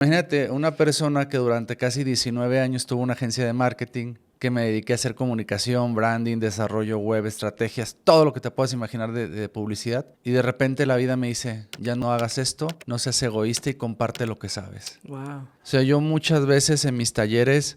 Imagínate una persona que durante casi 19 años tuvo una agencia de marketing, que me dediqué a hacer comunicación, branding, desarrollo web, estrategias, todo lo que te puedas imaginar de publicidad. Y de repente la vida me dice, ya no hagas esto, no seas egoísta y comparte lo que sabes. Wow. O sea, yo muchas veces en mis talleres,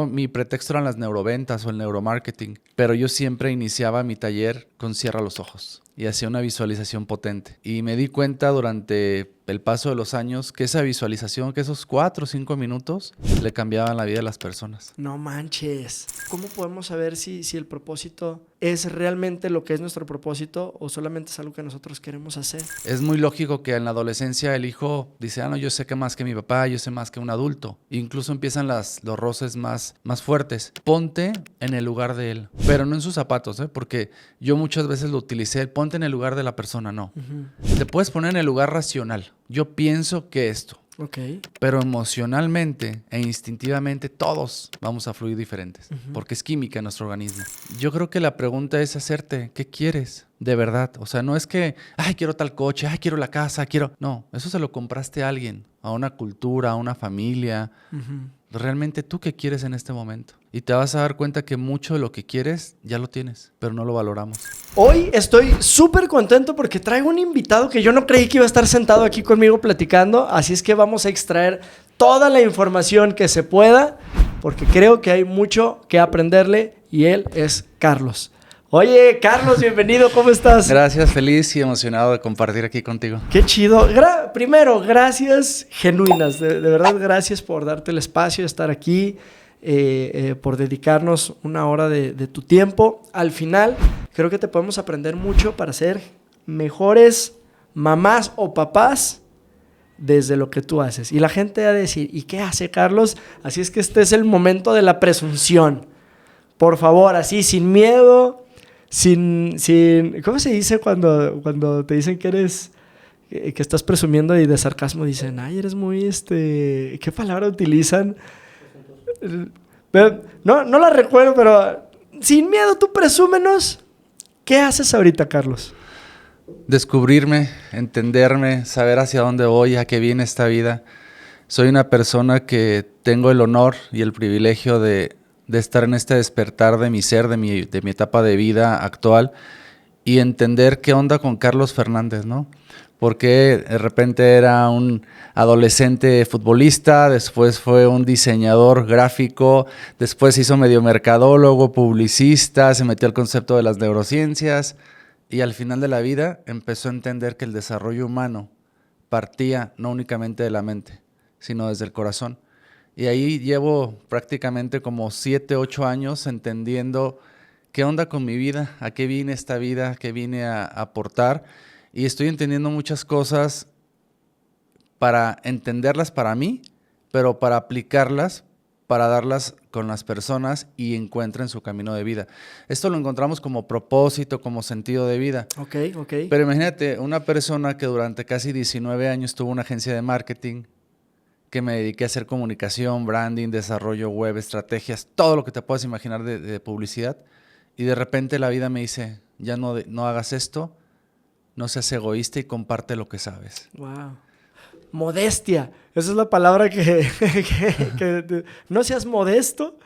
mi pretexto eran las neuroventas o el neuromarketing, pero yo siempre iniciaba mi taller con cierra los ojos y hacía una visualización potente. Y me di cuenta durante el paso de los años que esa visualización, que esos 4 o 5 minutos le cambiaban la vida a las personas. No manches. ¿Cómo podemos saber si el propósito es realmente lo que es nuestro propósito o solamente es algo que nosotros queremos hacer? Es muy lógico que en la adolescencia el hijo dice, no, yo sé que más que mi papá, yo sé más que un adulto. E incluso empiezan los roces más fuertes. Ponte en el lugar de él, pero no en sus zapatos, porque yo muchas veces lo utilicé, ponte en el lugar de la persona, no. Te puedes poner en el lugar racional. Yo pienso que esto. Ok. Pero emocionalmente e instintivamente todos vamos a fluir diferentes, porque es química en nuestro organismo. Yo creo que la pregunta es hacerte, ¿qué quieres de verdad? O sea, no es que, quiero tal coche, quiero la casa, quiero... No, eso se lo compraste a alguien, a una cultura, a una familia. Realmente tú qué quieres en este momento. Y te vas a dar cuenta que mucho de lo que quieres ya lo tienes, pero no lo valoramos. Hoy estoy súper contento porque traigo un invitado que yo no creí que iba a estar sentado aquí conmigo platicando. Así es que vamos a extraer toda la información que se pueda porque creo que hay mucho que aprenderle y él es Carlos. Oye, Carlos, bienvenido, ¿cómo estás? Gracias, feliz y emocionado de compartir aquí contigo. Qué chido. Primero, gracias genuinas, de verdad, gracias por darte el espacio de estar aquí, por dedicarnos una hora de tu tiempo. Al final, creo que te podemos aprender mucho para ser mejores mamás o papás desde lo que tú haces. Y la gente va a decir, ¿y qué hace Carlos? Así es que este es el momento de la presunción. Por favor, así, sin miedo... Sin, ¿cómo se dice cuando te dicen que eres, que estás presumiendo y de sarcasmo dicen, eres muy, ¿qué palabra utilizan? No la recuerdo, pero sin miedo, tú presúmenos. ¿Qué haces ahorita, Carlos? Descubrirme, entenderme, saber hacia dónde voy, a qué viene esta vida. Soy una persona que tengo el honor y el privilegio de estar en este despertar de mi ser, de mi etapa de vida actual y entender qué onda con Carlos Fernández, ¿no? Porque de repente era un adolescente futbolista, después fue un diseñador gráfico, después se hizo medio mercadólogo, publicista, se metió al concepto de las neurociencias y al final de la vida empezó a entender que el desarrollo humano partía no únicamente de la mente, sino desde el corazón. Y ahí llevo prácticamente como 7, 8 años entendiendo qué onda con mi vida, a qué vine esta vida, qué vine a aportar. Y estoy entendiendo muchas cosas para entenderlas para mí, pero para aplicarlas, para darlas con las personas y encuentren su camino de vida. Esto lo encontramos como propósito, como sentido de vida. Ok. Pero imagínate una persona que durante casi 19 años tuvo una agencia de marketing, que me dediqué a hacer comunicación, branding, desarrollo web, estrategias, todo lo que te puedas imaginar de publicidad. Y de repente la vida me dice, ya no hagas esto, no seas egoísta y comparte lo que sabes. Wow. Modestia. Esa es la palabra que no seas modesto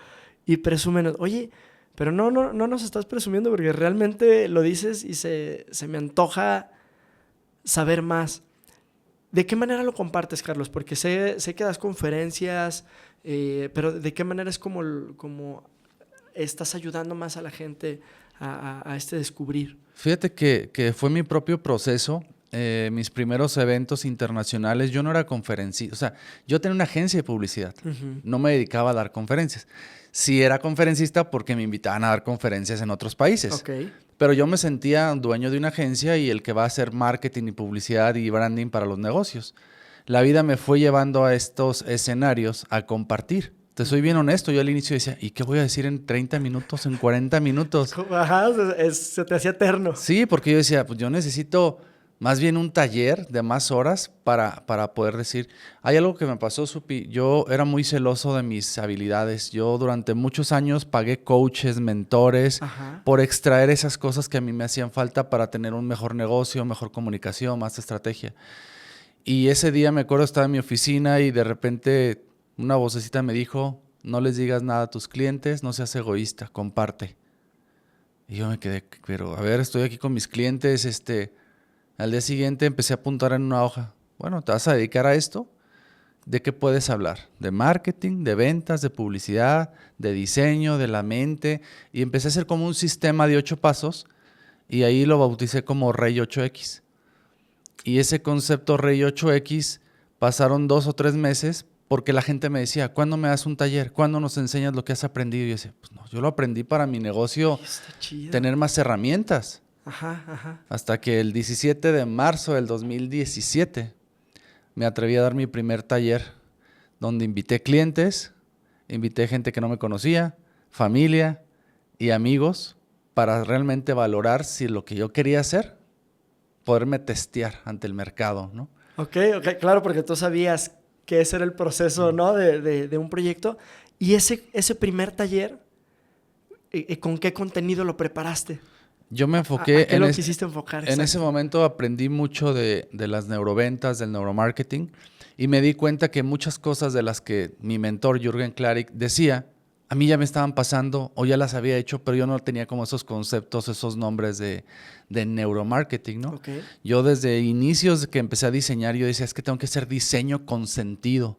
y presúmenos. Oye, pero no nos estás presumiendo porque realmente lo dices y se me antoja saber más. ¿De qué manera lo compartes, Carlos? Porque sé que das conferencias, pero ¿de qué manera es como estás ayudando más a la gente a descubrir? Fíjate que fue mi propio proceso. Mis primeros eventos internacionales, yo no era conferencista. O sea, yo tenía una agencia de publicidad. No me dedicaba a dar conferencias. Sí era conferencista porque me invitaban a dar conferencias en otros países. Okay. Pero yo me sentía dueño de una agencia y el que va a hacer marketing y publicidad y branding para los negocios. La vida me fue llevando a estos escenarios a compartir. Te soy bien honesto, yo al inicio decía, ¿y qué voy a decir en 30 minutos, en 40 minutos? Ajá, se te hacía eterno. Sí, porque yo decía, pues yo necesito más bien un taller de más horas para poder decir. Hay algo que me pasó, Supi. Yo era muy celoso de mis habilidades. Yo durante muchos años pagué coaches, mentores, por extraer esas cosas que a mí me hacían falta para tener un mejor negocio, mejor comunicación, más estrategia. Y ese día me acuerdo, estaba en mi oficina y de repente una vocecita me dijo, no les digas nada a tus clientes, no seas egoísta, comparte. Y yo me quedé, pero a ver, estoy aquí con mis clientes, al día siguiente empecé a apuntar en una hoja. Bueno, ¿te vas a dedicar a esto? ¿De qué puedes hablar? De marketing, de ventas, de publicidad, de diseño, de la mente. Y empecé a hacer como un sistema de 8 pasos y ahí lo bauticé como Rey 8X. Y ese concepto Rey 8X pasaron 2 o 3 meses porque la gente me decía, ¿cuándo me das un taller? ¿Cuándo nos enseñas lo que has aprendido? Y yo decía, pues no, yo lo aprendí para mi negocio, Está chido. tener más herramientas. Ajá, ajá. Hasta que el 17 de marzo del 2017 me atreví a dar mi primer taller donde invité clientes, invité gente que no me conocía, familia y amigos para realmente valorar si lo que yo quería hacer, poderme testear ante el mercado, ¿no? Ok, claro, porque tú sabías que ese era el proceso, ¿no? De un proyecto. Y ese primer taller, ¿con qué contenido lo preparaste? Yo me enfoqué ¿A qué lo quisiste enfocar? En ese momento aprendí mucho de las neuroventas, del neuromarketing, y me di cuenta que muchas cosas de las que mi mentor Jürgen Klarik decía, a mí ya me estaban pasando o ya las había hecho, pero yo no tenía como esos conceptos, esos nombres de neuromarketing, ¿no? Okay. Yo desde inicios que empecé a diseñar, yo decía, es que tengo que hacer diseño con sentido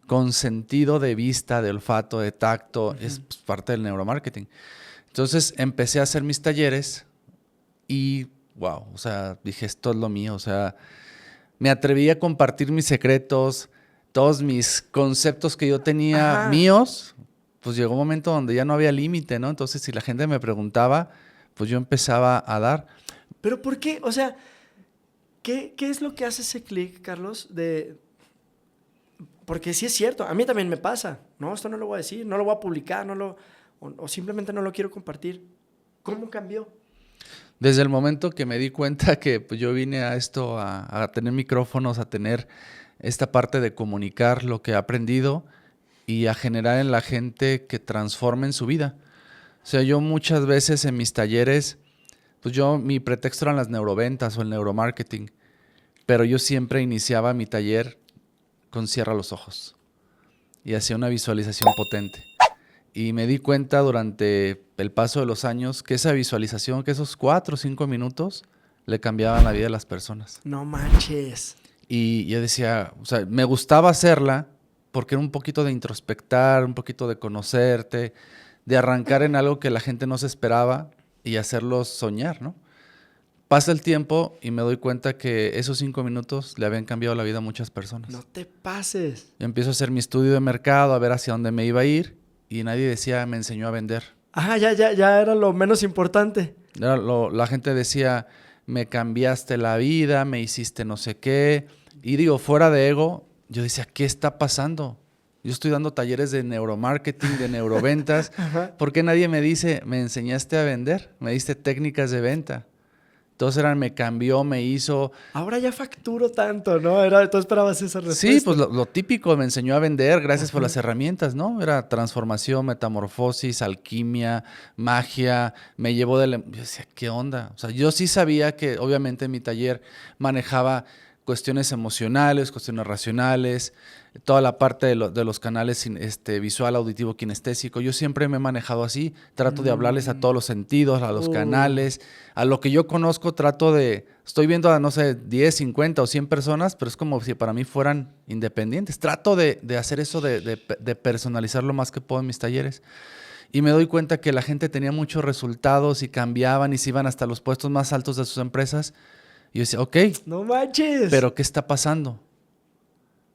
de vista, de olfato, de tacto, es pues, parte del neuromarketing. Entonces empecé a hacer mis talleres y wow, o sea, dije, esto es lo mío, o sea, me atreví a compartir mis secretos, todos mis conceptos que yo tenía míos, pues llegó un momento donde ya no había límite, ¿no? Entonces, si la gente me preguntaba, pues yo empezaba a dar. ¿Pero por qué? O sea, ¿qué es lo que hace ese clic, Carlos? Porque sí es cierto, a mí también me pasa. No, esto no lo voy a decir, no lo voy a publicar, o simplemente no lo quiero compartir. ¿Cómo cambió? Desde el momento que me di cuenta que pues, yo vine a esto, a tener micrófonos, a tener esta parte de comunicar lo que he aprendido y a generar en la gente que transformen su vida. O sea, yo muchas veces en mis talleres, pues mi pretexto eran las neuroventas o el neuromarketing, pero yo siempre iniciaba mi taller con cierra los ojos y hacía una visualización potente. Y me di cuenta durante el paso de los años que esa visualización, que esos 4 o 5 minutos le cambiaban la vida de las personas. No manches. Y yo decía, o sea, me gustaba hacerla porque era un poquito de introspectar, un poquito de conocerte, de arrancar en algo que la gente no se esperaba y hacerlos soñar, ¿no? Pasa el tiempo y me doy cuenta que esos 5 minutos le habían cambiado la vida a muchas personas. No te pases. Yo empiezo a hacer mi estudio de mercado, a ver hacia dónde me iba a ir y nadie decía, me enseñó a vender. Ajá, ya era lo menos importante. La gente decía, me cambiaste la vida, me hiciste no sé qué. Y digo, fuera de ego, yo decía, ¿qué está pasando? Yo estoy dando talleres de neuromarketing, de neuroventas. ¿Por qué nadie me dice, me enseñaste a vender? Me diste técnicas de venta. Entonces me cambió, me hizo... Ahora ya facturo tanto, ¿no? Tú esperabas esa respuesta. Sí, pues lo típico, me enseñó a vender, gracias por las herramientas, ¿no? Era transformación, metamorfosis, alquimia, magia, me llevó de... Yo decía, ¿qué onda? O sea, yo sí sabía que obviamente en mi taller manejaba cuestiones emocionales, cuestiones racionales, toda la parte de los canales visual, auditivo, kinestésico. Yo siempre me he manejado así, trato de hablarles a todos los sentidos, a los canales, a lo que yo conozco, estoy viendo a, no sé, 10, 50 o 100 personas, pero es como si para mí fueran independientes. Trato de hacer eso, de personalizar lo más que puedo en mis talleres. Y me doy cuenta que la gente tenía muchos resultados y cambiaban y se iban hasta los puestos más altos de sus empresas. Y yo decía, ok, no manches, pero ¿qué está pasando?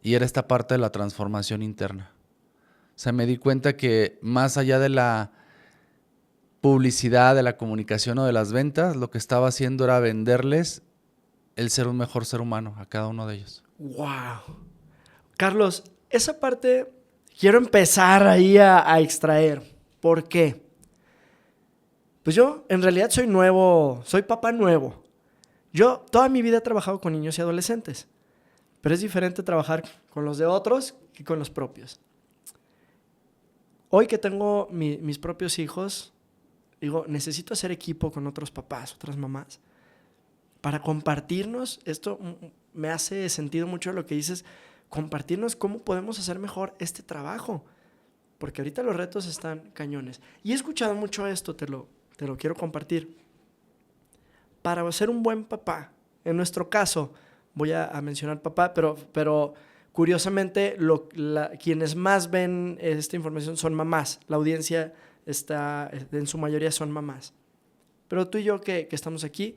Y era esta parte de la transformación interna. O sea, me di cuenta que más allá de la publicidad, de la comunicación o de las ventas, lo que estaba haciendo era venderles el ser un mejor ser humano a cada uno de ellos. ¡Wow! Carlos, esa parte quiero empezar ahí a extraer. ¿Por qué? Pues yo en realidad soy nuevo, soy papá nuevo. Yo toda mi vida he trabajado con niños y adolescentes, pero es diferente trabajar con los de otros que con los propios. Hoy que tengo mis propios hijos, digo, necesito hacer equipo con otros papás, otras mamás, para compartirnos esto, me hace sentido mucho lo que dices, compartirnos cómo podemos hacer mejor este trabajo, porque ahorita los retos están cañones. Y he escuchado mucho esto, te lo quiero compartir. Para ser un buen papá, en nuestro caso, voy a mencionar papá, pero curiosamente quienes más ven esta información son mamás. La audiencia en su mayoría son mamás. Pero tú y yo que estamos aquí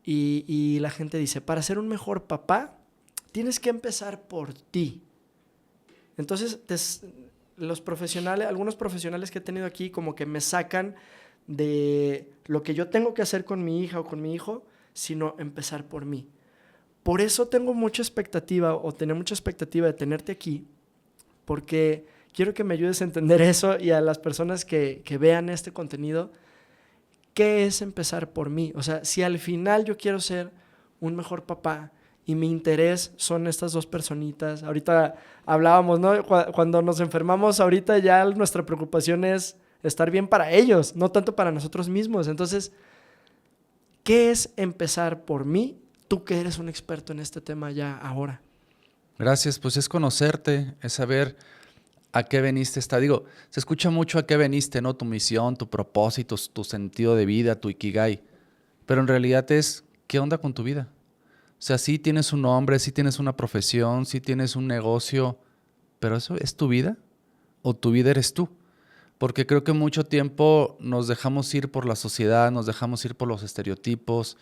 y la gente dice, para ser un mejor papá, tienes que empezar por ti. Entonces, algunos profesionales que he tenido aquí como que me sacan de lo que yo tengo que hacer con mi hija o con mi hijo, sino empezar por mí. Por eso tengo mucha expectativa o tener mucha expectativa de tenerte aquí, porque quiero que me ayudes a entender eso y a las personas que vean este contenido, ¿qué es empezar por mí? O sea, si al final yo quiero ser un mejor papá y mi interés son estas dos personitas, ahorita hablábamos, ¿no? Cuando nos enfermamos, ahorita ya nuestra preocupación es estar bien para ellos, no tanto para nosotros mismos. Entonces, ¿qué es empezar por mí? Tú que eres un experto en este tema ya ahora. Gracias, pues es conocerte, es saber a qué veniste. Se escucha mucho a qué veniste, ¿no? Tu misión, tu propósito, tu sentido de vida, tu ikigai. Pero en realidad es, ¿qué onda con tu vida? O sea, sí tienes un nombre, sí tienes una profesión, sí tienes un negocio, pero ¿eso es tu vida? ¿O tu vida eres tú? Porque creo que mucho tiempo nos dejamos ir por la sociedad, nos dejamos ir por los estereotipos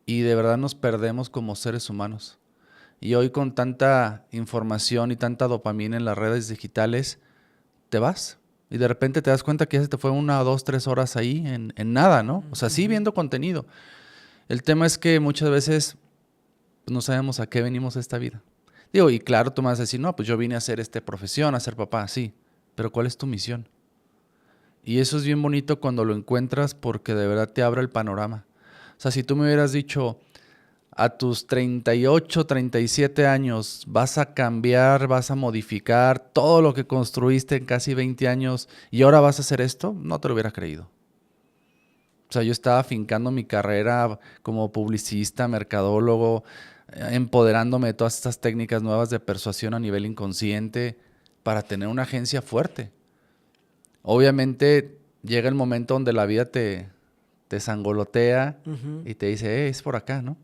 y de verdad nos perdemos como seres humanos. Y hoy con tanta información y tanta dopamina en las redes digitales, te vas. Y de repente te das cuenta que ya se te fue 1, 2, 3 horas ahí en nada, ¿no? O sea, sí viendo contenido. El tema es que muchas veces no sabemos a qué venimos a esta vida. Y claro, tú me vas a decir, no, pues yo vine a hacer esta profesión, a ser papá, sí. Pero ¿cuál es tu misión? Y eso es bien bonito cuando lo encuentras porque de verdad te abre el panorama. O sea, si tú me hubieras dicho, a tus 38, 37 años vas a cambiar, vas a modificar todo lo que construiste en casi 20 años y ahora vas a hacer esto, no te lo hubiera creído. O sea, yo estaba afincando mi carrera como publicista, mercadólogo, empoderándome de todas estas técnicas nuevas de persuasión a nivel inconsciente para tener una agencia fuerte. Obviamente llega el momento donde la vida te sangolotea y te dice, es por acá, ¿no?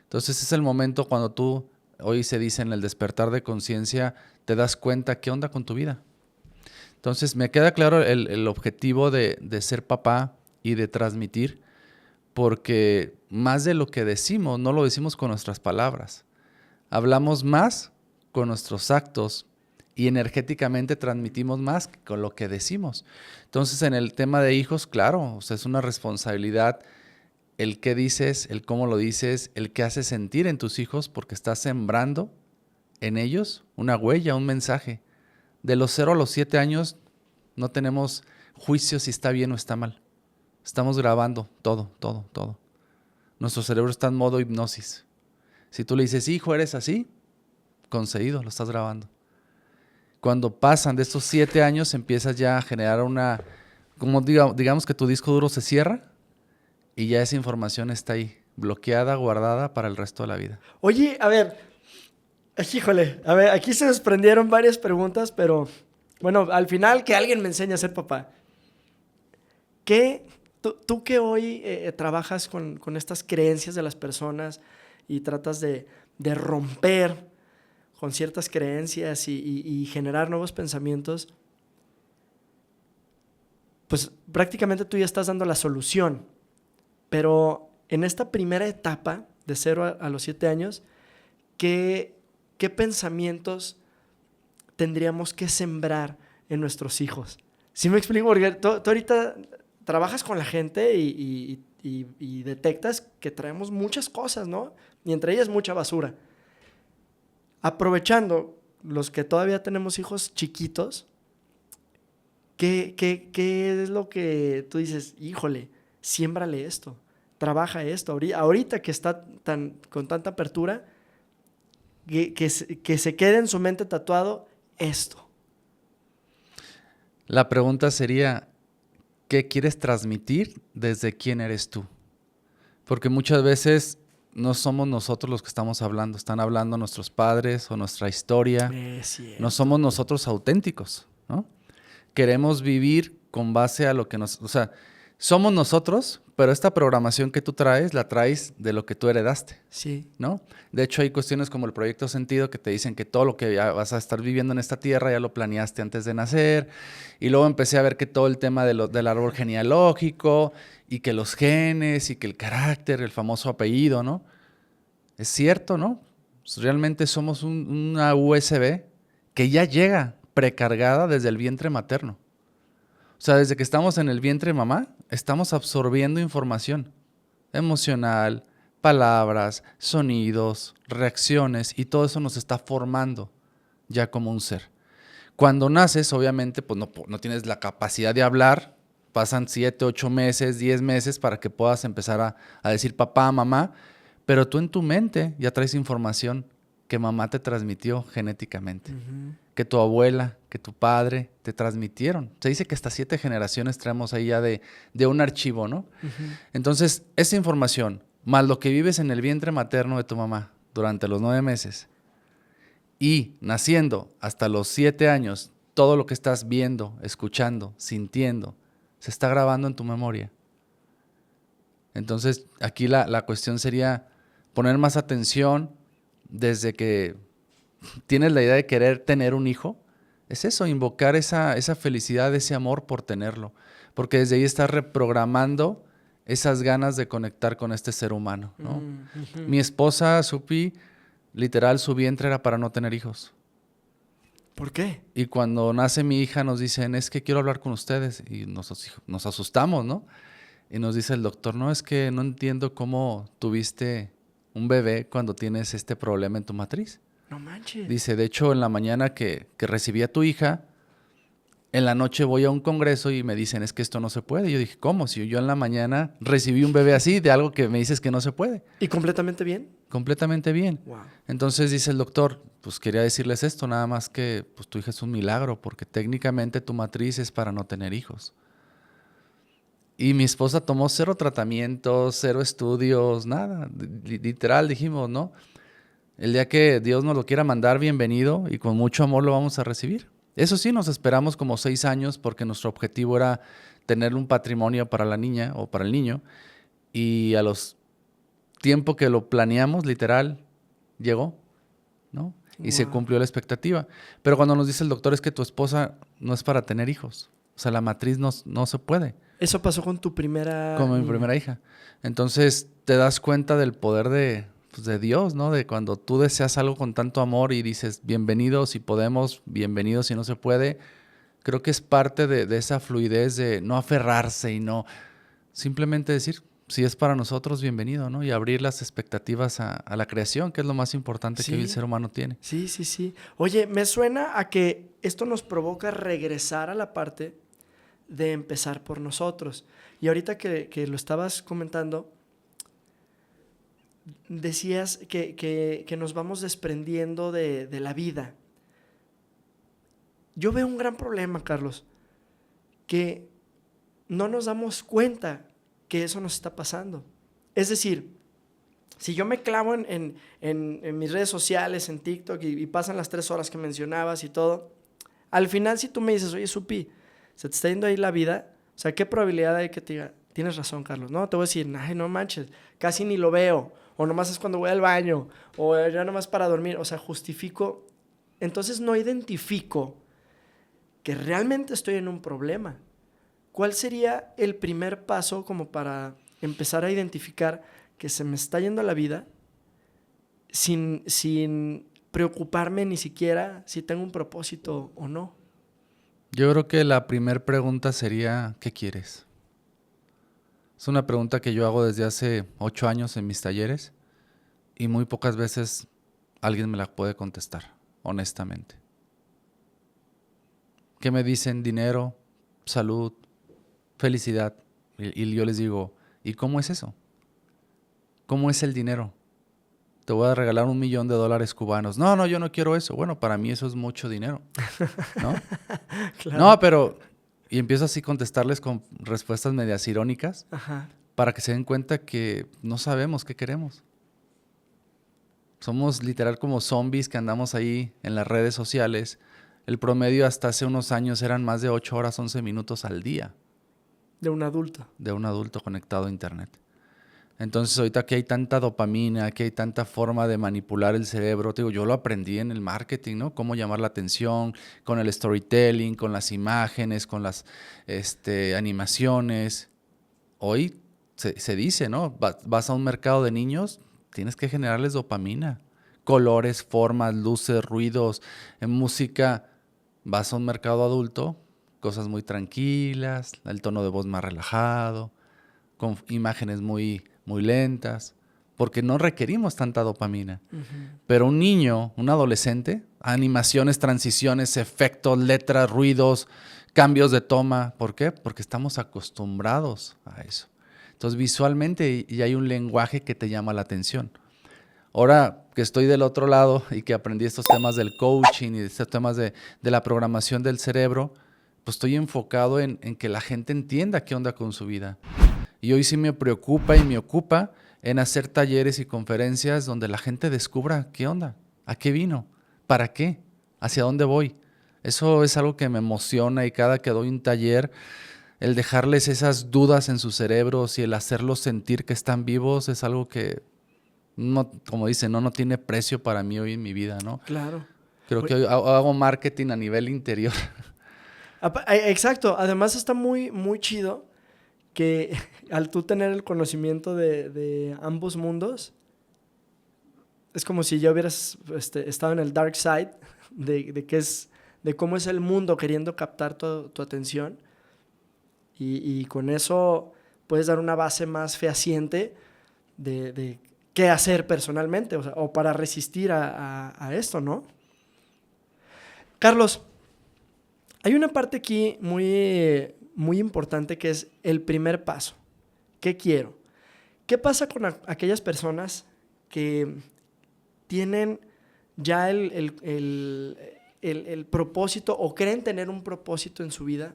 Entonces es el momento cuando tú, hoy se dice en el despertar de conciencia, te das cuenta qué onda con tu vida. Entonces me queda claro el objetivo de ser papá y de transmitir, porque más de lo que decimos, no lo decimos con nuestras palabras. Hablamos más con nuestros actos y energéticamente transmitimos más con lo que decimos. Entonces en el tema de hijos, claro, o sea, es una responsabilidad el qué dices, el cómo lo dices, el qué haces sentir en tus hijos, porque estás sembrando en ellos una huella, un mensaje. De los 0 a los 7 años no tenemos juicio si está bien o está mal. Estamos grabando todo. Nuestro cerebro está en modo hipnosis. Si tú le dices, hijo, eres así, concedido, lo estás grabando. Cuando pasan de estos 7 años, empiezas ya a generar digamos que tu disco duro se cierra, y ya esa información está ahí, bloqueada, guardada para el resto de la vida. Oye, a ver, aquí se desprendieron varias preguntas, pero bueno, al final que alguien me enseñe a ser papá. Tú que hoy trabajas con estas creencias de las personas y tratas de romper con ciertas creencias y generar nuevos pensamientos, pues prácticamente tú ya estás dando la solución. Pero en esta primera etapa, de 0 a los 7 años, ¿qué pensamientos tendríamos que sembrar en nuestros hijos? ¿Sí me explico? Porque tú ahorita trabajas con la gente y detectas que traemos muchas cosas, ¿no? Y entre ellas mucha basura. Aprovechando los que todavía tenemos hijos chiquitos, ¿qué es lo que tú dices? Híjole, siémbrale esto, trabaja esto. Ahorita que está con tanta apertura, que se quede en su mente tatuado esto. La pregunta sería, ¿qué quieres transmitir desde quién eres tú? Porque muchas veces no somos nosotros los que estamos hablando, están hablando nuestros padres o nuestra historia. No somos nosotros auténticos, ¿no? Queremos vivir con base a lo que nos... O sea, somos nosotros, pero esta programación que tú traes, la traes de lo que tú heredaste, Sí. ¿no? De hecho, hay cuestiones como el Proyecto Sentido que te dicen que todo lo que ya vas a estar viviendo en esta tierra ya lo planeaste antes de nacer. Y luego empecé a ver que todo el tema del árbol genealógico y que los genes y que el carácter, el famoso apellido, ¿no? Es cierto, ¿no? Realmente somos una USB que ya llega precargada desde el vientre materno. O sea, desde que estamos en el vientre de mamá, estamos absorbiendo información emocional, palabras, sonidos, reacciones, y todo eso nos está formando ya como un ser. Cuando naces, obviamente, pues no tienes la capacidad de hablar. Pasan 7, 8 meses, 10 meses para que puedas empezar a decir papá, mamá, pero tú en tu mente ya traes información que mamá te transmitió genéticamente. Que tu abuela, que tu padre te transmitieron. Se dice que hasta 7 generaciones traemos ahí ya de un archivo, ¿no? Entonces, esa información, más lo que vives en el vientre materno de tu mamá durante los 9 meses y naciendo hasta los 7 años, todo lo que estás viendo, escuchando, sintiendo, se está grabando en tu memoria. Entonces, aquí la cuestión sería poner más atención desde que tienes la idea de querer tener un hijo. Es eso, invocar esa felicidad, ese amor por tenerlo. Porque desde ahí estás reprogramando esas ganas de conectar con este ser humano, ¿no? Mi esposa, Supi, literal, su vientre era para no tener hijos. ¿Por qué? Y cuando nace mi hija nos dicen, es que quiero hablar con ustedes. Y nos asustamos, ¿no? Y nos dice el doctor, no, es que no entiendo cómo tuviste un bebé cuando tienes este problema en tu matriz. No manches. Dice, de hecho, en la mañana que recibí a tu hija, en la noche voy a un congreso y me dicen, es que esto no se puede. Y yo dije, ¿cómo? Si yo en la mañana recibí un bebé así, de algo que me dices que no se puede. ¿Y completamente bien? Completamente bien. Wow. Entonces dice el doctor, pues quería decirles esto, nada más que pues tu hija es un milagro, porque técnicamente tu matriz es para no tener hijos. Y mi esposa tomó 0 tratamientos, 0 estudios, nada. Literal dijimos, ¿no? El día que Dios nos lo quiera mandar, bienvenido, y con mucho amor lo vamos a recibir. Eso sí, nos esperamos como 6 años porque nuestro objetivo era tener un patrimonio para la niña o para el niño. Y a los tiempo que lo planeamos, literal, llegó, ¿no? Y se cumplió la expectativa. Pero cuando nos dice el doctor es que tu esposa no es para tener hijos. O sea, la matriz no se puede. ¿Eso pasó con tu primera Como mi niña? primera hija. Entonces te das cuenta del poder de Dios, ¿no? De cuando tú deseas algo con tanto amor y dices, bienvenido si podemos, bienvenido si no se puede. Creo que es parte de esa fluidez de no aferrarse y no... Simplemente decir, si es para nosotros, bienvenido, ¿no? Y abrir las expectativas a la creación, que es lo más importante que el ser humano tiene. Sí, sí, sí. Oye, me suena a que esto nos provoca regresar a la parte de empezar por nosotros. Y ahorita que lo estabas comentando, decías que nos vamos desprendiendo de la vida. Yo veo un gran problema, Carlos, que no nos damos cuenta que eso nos está pasando. Es decir, si yo me clavo en mis redes sociales, en TikTok, y pasan las 3 horas que mencionabas y todo, al final si tú me dices, oye, Supi, se te está yendo ahí la vida, o sea, ¿qué probabilidad hay que te diga, tienes razón, Carlos? No, te voy a decir, ay, no manches, casi ni lo veo, o nomás es cuando voy al baño, o ya nomás para dormir, o sea, justifico. Entonces no identifico que realmente estoy en un problema. ¿Cuál sería el primer paso como para empezar a identificar que se me está yendo la vida sin preocuparme ni siquiera si tengo un propósito o no? Yo creo que la primera pregunta sería, ¿qué quieres? Es una pregunta que yo hago desde hace 8 años en mis talleres y muy pocas veces alguien me la puede contestar, honestamente. ¿Qué me dicen? Dinero, salud, felicidad. Y yo les digo, ¿y cómo es eso? ¿Cómo es el dinero? Te voy a regalar $1,000,000 cubanos. No, yo no quiero eso. Bueno, para mí eso es mucho dinero, ¿no? Claro. No, pero... Y empiezo así a contestarles con respuestas medias irónicas. Ajá. Para que se den cuenta que no sabemos qué queremos. Somos literal como zombies que andamos ahí en las redes sociales. El promedio hasta hace unos años eran más de 8 horas, 11 minutos al día. De un adulto. De un adulto conectado a internet. Entonces ahorita que hay tanta dopamina, que hay tanta forma de manipular el cerebro, te digo, yo lo aprendí en el marketing, ¿no? Cómo llamar la atención, con el storytelling, con las imágenes, con las animaciones. Hoy se dice, ¿no? Vas a un mercado de niños, tienes que generarles dopamina. Colores, formas, luces, ruidos, en música. Vas a un mercado adulto, cosas muy tranquilas, el tono de voz más relajado, con imágenes muy lentas, porque no requerimos tanta dopamina. Pero un niño, un adolescente, animaciones, transiciones, efectos, letras, ruidos, cambios de toma. ¿Por qué? Porque estamos acostumbrados a eso. Entonces, visualmente ya hay un lenguaje que te llama la atención. Ahora que estoy del otro lado y que aprendí estos temas del coaching y estos temas de la programación del cerebro, pues estoy enfocado en que la gente entienda qué onda con su vida. Y hoy sí me preocupa y me ocupa en hacer talleres y conferencias donde la gente descubra qué onda, a qué vino, para qué, hacia dónde voy. Eso es algo que me emociona y cada que doy un taller, el dejarles esas dudas en sus cerebros y el hacerlos sentir que están vivos es algo que, no, como dicen, no tiene precio para mí hoy en mi vida, ¿no? Claro. Creo que hoy hago marketing a nivel interior. Exacto. Además está muy, muy chido que al tú tener el conocimiento de ambos mundos, es como si ya hubieras estado en el dark side de cómo es el mundo queriendo captar tu atención y con eso puedes dar una base más fehaciente de qué hacer personalmente, o para resistir a esto, ¿no? Carlos, hay una parte aquí muy, muy importante que es el primer paso. ¿Qué quiero? ¿Qué pasa con aquellas personas que tienen ya el propósito o creen tener un propósito en su vida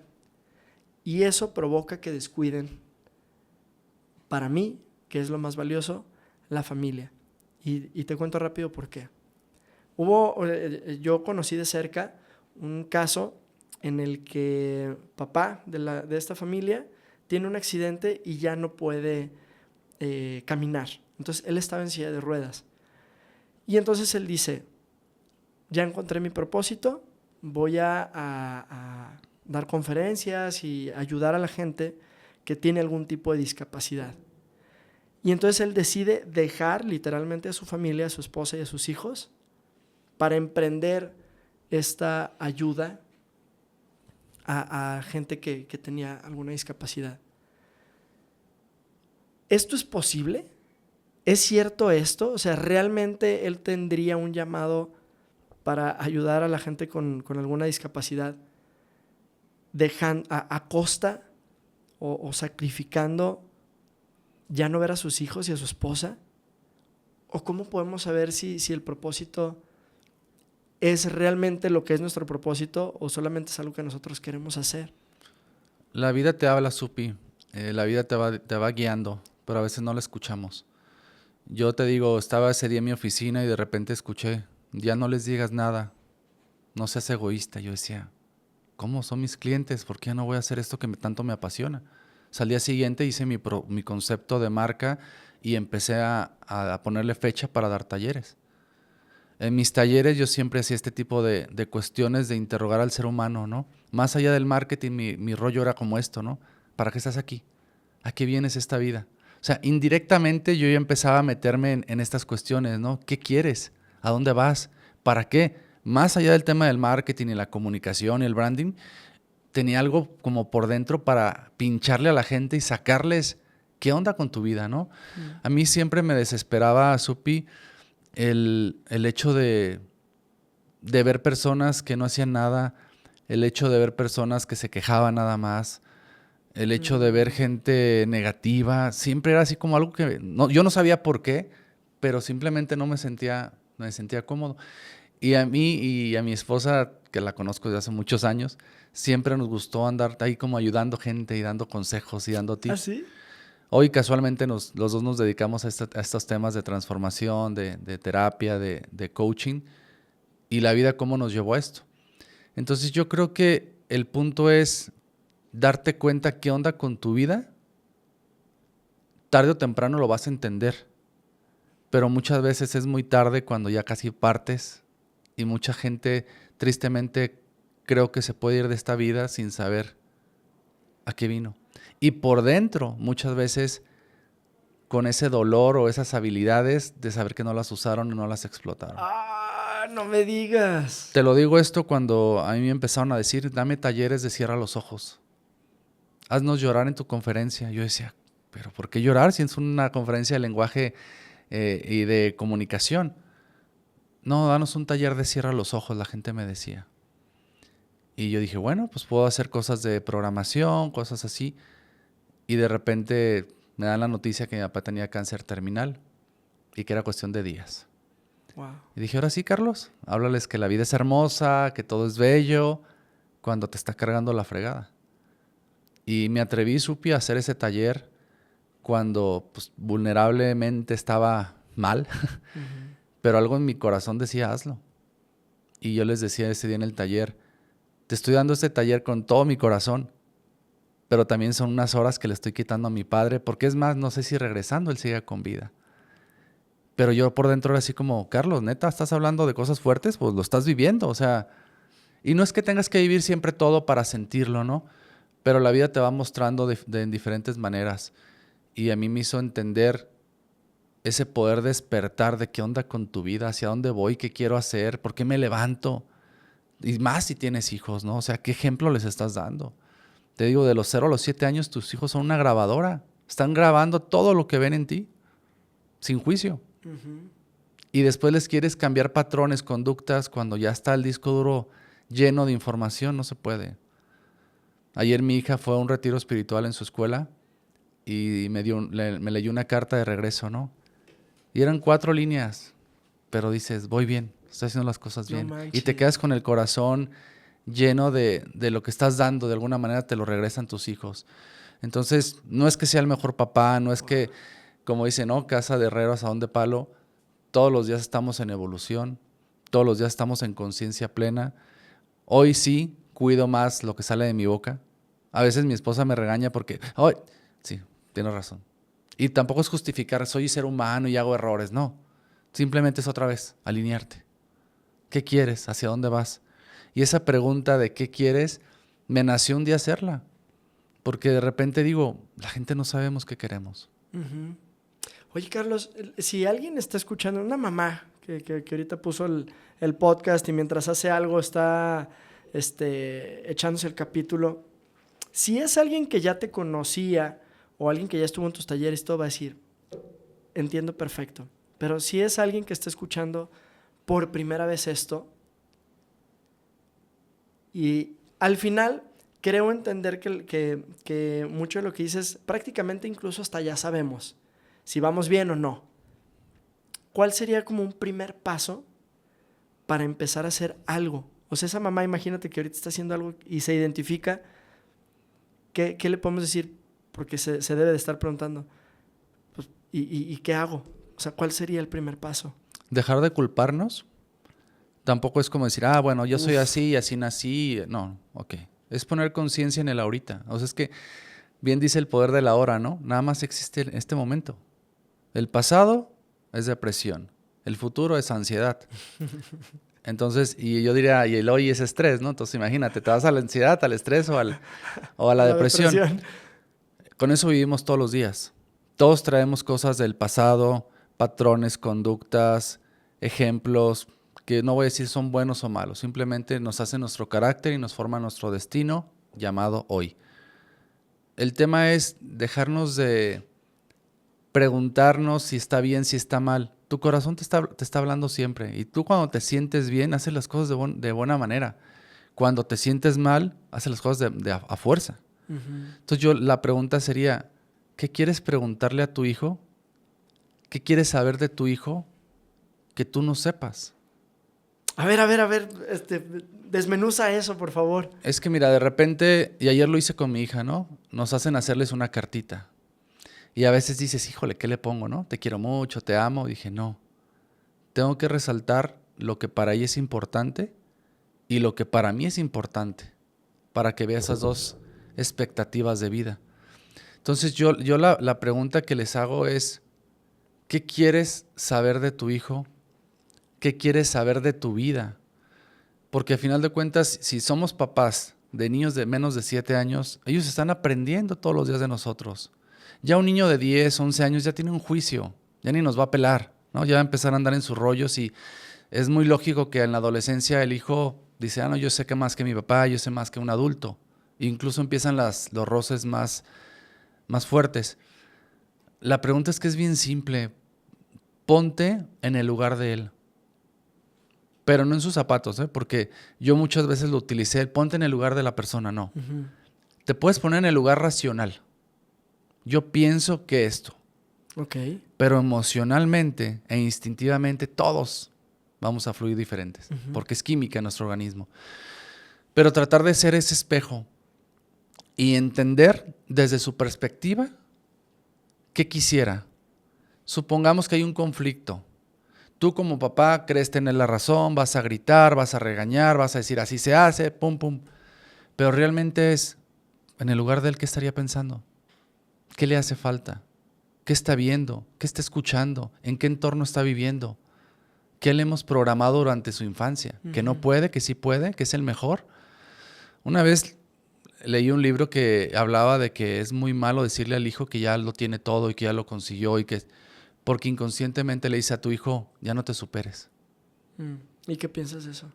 y eso provoca que descuiden, para mí, que es lo más valioso, la familia? Y te cuento rápido por qué. Yo conocí de cerca un caso en el que papá de esta familia tiene un accidente y ya no puede caminar. Entonces él estaba en silla de ruedas. Y entonces él dice, ya encontré mi propósito, voy a dar conferencias y ayudar a la gente que tiene algún tipo de discapacidad. Y entonces él decide dejar literalmente a su familia, a su esposa y a sus hijos para emprender esta ayuda a gente que tenía alguna discapacidad. ¿Esto es posible? ¿Es cierto esto? O sea, ¿realmente él tendría un llamado para ayudar a la gente con alguna discapacidad a costa o sacrificando ya no ver a sus hijos y a su esposa? ¿O cómo podemos saber si el propósito es realmente lo que es nuestro propósito o solamente es algo que nosotros queremos hacer? La vida te habla, Supi. La vida te va guiando, pero a veces no la escuchamos. Yo te digo, estaba ese día en mi oficina y de repente escuché, ya no les digas nada, no seas egoísta. Yo decía, ¿cómo son mis clientes? ¿Por qué no voy a hacer esto que tanto me apasiona? Al día siguiente hice mi concepto de marca y empecé a ponerle fecha para dar talleres. En mis talleres yo siempre hacía este tipo de cuestiones de interrogar al ser humano, ¿no? Más allá del marketing, mi rollo era como esto, ¿no? ¿Para qué estás aquí? ¿A qué vienes esta vida? O sea, indirectamente yo ya empezaba a meterme en estas cuestiones, ¿no? ¿Qué quieres? ¿A dónde vas? ¿Para qué? Más allá del tema del marketing y la comunicación y el branding, tenía algo como por dentro para pincharle a la gente y sacarles qué onda con tu vida, ¿no? A mí siempre me desesperaba, Supi, el hecho de ver personas que no hacían nada, el hecho de ver personas que se quejaban nada más, el hecho de ver gente negativa, siempre era así como algo que yo no sabía por qué, pero simplemente no me sentía cómodo. Y a mí y a mi esposa, que la conozco desde hace muchos años, siempre nos gustó andar ahí como ayudando gente y dando consejos y dando tips. ¿Ah, sí? Hoy casualmente los dos nos dedicamos a estos temas de transformación, de terapia, de coaching, y la vida cómo nos llevó a esto. Entonces yo creo que el punto es darte cuenta qué onda con tu vida. Tarde o temprano lo vas a entender, pero muchas veces es muy tarde cuando ya casi partes, y mucha gente tristemente creo que se puede ir de esta vida sin saber a qué vino. Y por dentro, muchas veces, con ese dolor o esas habilidades de saber que no las usaron y no las explotaron. ¡Ah, no me digas! Te lo digo esto cuando a mí me empezaron a decir, dame talleres de cierra los ojos. Haznos llorar en tu conferencia. Yo decía, ¿pero por qué llorar si es una conferencia de lenguaje y de comunicación? No, danos un taller de cierra los ojos, la gente me decía. Y yo dije, bueno, pues puedo hacer cosas de programación, cosas así. Y de repente me dan la noticia que mi papá tenía cáncer terminal y que era cuestión de días. Wow. Y dije, ahora sí, Carlos, háblales que la vida es hermosa, que todo es bello, cuando te está cargando la fregada. Y me atreví, supe a hacer ese taller cuando pues, vulnerablemente estaba mal, pero algo en mi corazón decía, hazlo. Y yo les decía ese día en el taller, te estoy dando este taller con todo mi corazón, pero también son unas horas que le estoy quitando a mi padre, porque es más, no sé si regresando él siga con vida. Pero yo por dentro era así como, Carlos, neta, ¿estás hablando de cosas fuertes? Pues lo estás viviendo, o sea, y no es que tengas que vivir siempre todo para sentirlo, ¿no? Pero la vida te va mostrando en diferentes maneras. Y a mí me hizo entender ese poder despertar de qué onda con tu vida, hacia dónde voy, qué quiero hacer, por qué me levanto. Y más si tienes hijos, ¿no? O sea, ¿qué ejemplo les estás dando? Te digo, de los 0 a los 7 años, tus hijos son una grabadora. Están grabando todo lo que ven en ti, sin juicio. Y después les quieres cambiar patrones, conductas, cuando ya está el disco duro lleno de información, no se puede. Ayer mi hija fue a un retiro espiritual en su escuela y me leyó una carta de regreso, ¿no? Y eran 4 líneas, pero dices, voy bien, estoy haciendo las cosas bien. No Y te quedas con el corazón lleno de lo que estás dando, de alguna manera te lo regresan tus hijos. Entonces, no es que sea el mejor papá, no es que, como dicen, ¿no? Casa de herrero, asadón de palo. Todos los días estamos en evolución, todos los días estamos en conciencia plena. Hoy sí cuido más lo que sale de mi boca. A veces mi esposa me regaña porque, ¡ay! Sí, tienes razón. Y tampoco es justificar, soy ser humano y hago errores, no. Simplemente es otra vez, alinearte. ¿Qué quieres? ¿Hacia dónde vas? Y esa pregunta de qué quieres, me nació un día hacerla. Porque de repente digo, la gente no sabemos qué queremos. Oye, Carlos, si alguien está escuchando, una mamá que ahorita puso el podcast y mientras hace algo está echándose el capítulo, si es alguien que ya te conocía o alguien que ya estuvo en tus talleres, todo va a decir, entiendo perfecto. Pero si es alguien que está escuchando por primera vez esto, y al final creo entender que mucho de lo que dices, prácticamente incluso hasta ya sabemos si vamos bien o no. ¿Cuál sería como un primer paso para empezar a hacer algo? O sea, esa mamá, imagínate que ahorita está haciendo algo y se identifica, ¿qué le podemos decir? Porque se debe de estar preguntando, pues, ¿y qué hago? O sea, ¿cuál sería el primer paso? Dejar de culparnos. Tampoco es como decir, bueno, yo soy así y así nací. No, ok. Es poner conciencia en el ahorita. O sea, es que bien dice el poder de la hora, ¿no? Nada más existe este momento. El pasado es depresión. El futuro es ansiedad. Entonces, y yo diría, y el hoy es estrés, ¿no? Entonces imagínate, te vas a la ansiedad, al estrés o a la depresión. Con eso vivimos todos los días. Todos traemos cosas del pasado, patrones, conductas, ejemplos, que no voy a decir son buenos o malos, simplemente nos hacen nuestro carácter y nos forman nuestro destino llamado hoy. El tema es dejarnos de preguntarnos si está bien, si está mal. Tu corazón te está hablando siempre y tú cuando te sientes bien haces las cosas de buena manera. Cuando te sientes mal haces las cosas a fuerza. Entonces la pregunta sería, ¿qué quieres preguntarle a tu hijo? ¿Qué quieres saber de tu hijo que tú no sepas? A ver, desmenuza eso, por favor. Es que mira, de repente, y ayer lo hice con mi hija, ¿no? Nos hacen hacerles una cartita. Y a veces dices, híjole, ¿qué le pongo, no? Te quiero mucho, te amo. Dije, no, tengo que resaltar lo que para ella es importante y lo que para mí es importante, para que vea esas dos expectativas de vida. Entonces yo la pregunta que les hago es, ¿qué quieres saber de tu hijo? ¿Qué quieres saber de tu vida? Porque al final de cuentas, si somos papás de niños de menos de 7 años, ellos están aprendiendo todos los días de nosotros. Ya un niño de 10, 11 años ya tiene un juicio, ya ni nos va a pelar, ¿no? Ya va a empezar a andar en sus rollos y es muy lógico que en la adolescencia el hijo dice, no, yo sé que más que mi papá, yo sé más que un adulto. E incluso empiezan los roces más fuertes. La pregunta es que es bien simple. Ponte en el lugar de él. Pero no en sus zapatos, ¿eh? Porque yo muchas veces lo utilicé, el ponte en el lugar de la persona, no. Uh-huh. Te puedes poner en el lugar racional. Yo pienso que esto. Okay. Pero emocionalmente e instintivamente todos vamos a fluir diferentes, porque es química en nuestro organismo. Pero tratar de ser ese espejo y entender desde su perspectiva qué quisiera. Supongamos que hay un conflicto. Tú como papá crees tener la razón, vas a gritar, vas a regañar, vas a decir así se hace, pum, pum. Pero realmente es en el lugar de él, ¿qué estaría pensando? ¿Qué le hace falta? ¿Qué está viendo? ¿Qué está escuchando? ¿En qué entorno está viviendo? ¿Qué le hemos programado durante su infancia? ¿Que no puede? ¿Que sí puede? ¿Que es el mejor? Una vez leí un libro que hablaba de que es muy malo decirle al hijo que ya lo tiene todo y que ya lo consiguió y que... Porque inconscientemente le dice a tu hijo, ya no te superes. ¿Y qué piensas de eso?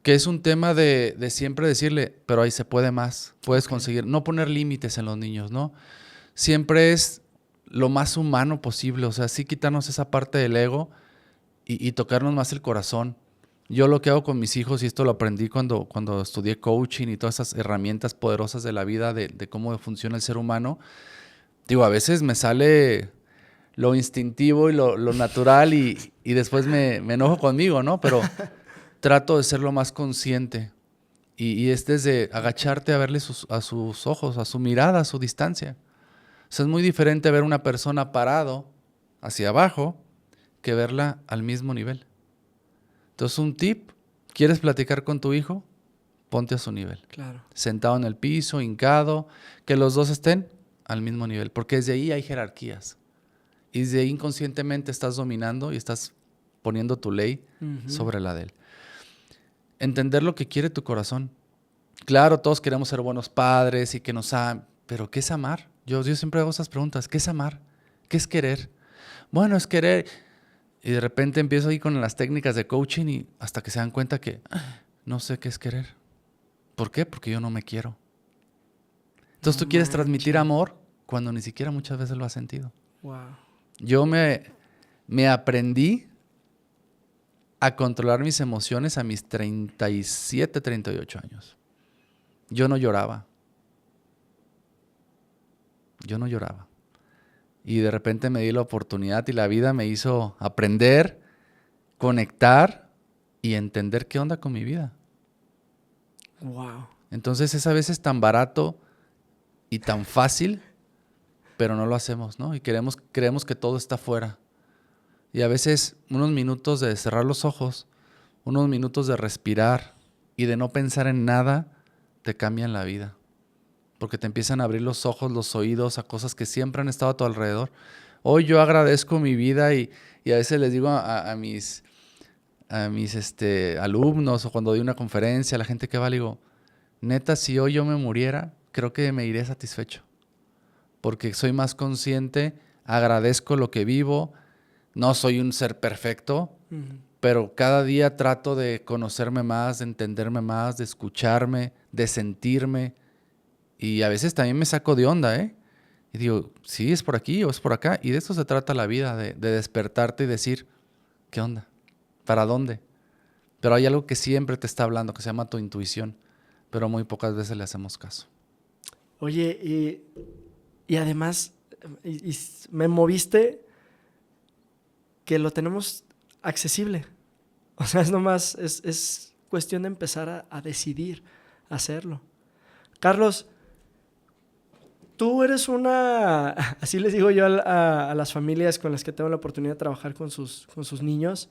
Que es un tema de siempre decirle, pero ahí se puede más, puedes conseguir. No poner límites en los niños, ¿no? Siempre es lo más humano posible, o sea, sí quitarnos esa parte del ego y tocarnos más el corazón. Yo lo que hago con mis hijos, y esto lo aprendí cuando estudié coaching y todas esas herramientas poderosas de la vida, de cómo funciona el ser humano, digo, a veces me sale lo instintivo y lo natural y después me enojo conmigo, ¿no? Pero trato de ser lo más consciente y es desde agacharte a verle a sus ojos, a su mirada, a su distancia. O sea, es muy diferente ver una persona parado hacia abajo que verla al mismo nivel. Entonces, un tip, ¿quieres platicar con tu hijo? Ponte a su nivel. Claro. Sentado en el piso, hincado, que los dos estén al mismo nivel, porque desde ahí hay jerarquías. Y desde ahí inconscientemente estás dominando y estás poniendo tu ley sobre la de él. Entender lo que quiere tu corazón. Claro, todos queremos ser buenos padres y que nos amen, pero ¿qué es amar? Yo siempre hago esas preguntas. ¿Qué es amar? ¿Qué es querer? Bueno, es querer. Y de repente empiezo ahí con las técnicas de coaching y hasta que se dan cuenta que no sé qué es querer. ¿Por qué? Porque yo no me quiero. Entonces tú quieres transmitir amor cuando ni siquiera muchas veces lo has sentido. Wow. Yo me aprendí a controlar mis emociones a mis 37, 38 años. Yo no lloraba. Y de repente me di la oportunidad y la vida me hizo aprender, conectar y entender qué onda con mi vida. Wow. Entonces es a veces tan barato y tan fácil, pero no lo hacemos, ¿no? Y creemos que todo está afuera. Y a veces unos minutos de cerrar los ojos, unos minutos de respirar y de no pensar en nada, te cambian la vida. Porque te empiezan a abrir los ojos, los oídos a cosas que siempre han estado a tu alrededor. Hoy yo agradezco mi vida y a veces les digo a mis alumnos o cuando doy una conferencia, a la gente que va, le digo, neta, si hoy yo me muriera, creo que me iré satisfecho. Porque soy más consciente, agradezco lo que vivo, no soy un ser perfecto, pero cada día trato de conocerme más, de entenderme más, de escucharme, de sentirme. Y a veces también me saco de onda, ¿eh? Y digo, sí, es por aquí o es por acá. Y de eso se trata la vida, de despertarte y decir, ¿qué onda? ¿Para dónde? Pero hay algo que siempre te está hablando, que se llama tu intuición. Pero muy pocas veces le hacemos caso. Oye, y además, me moviste que lo tenemos accesible. O sea, es nomás, es cuestión de empezar a decidir hacerlo. Carlos, Tú eres una, así les digo yo a las familias con las que tengo la oportunidad de trabajar con sus niños,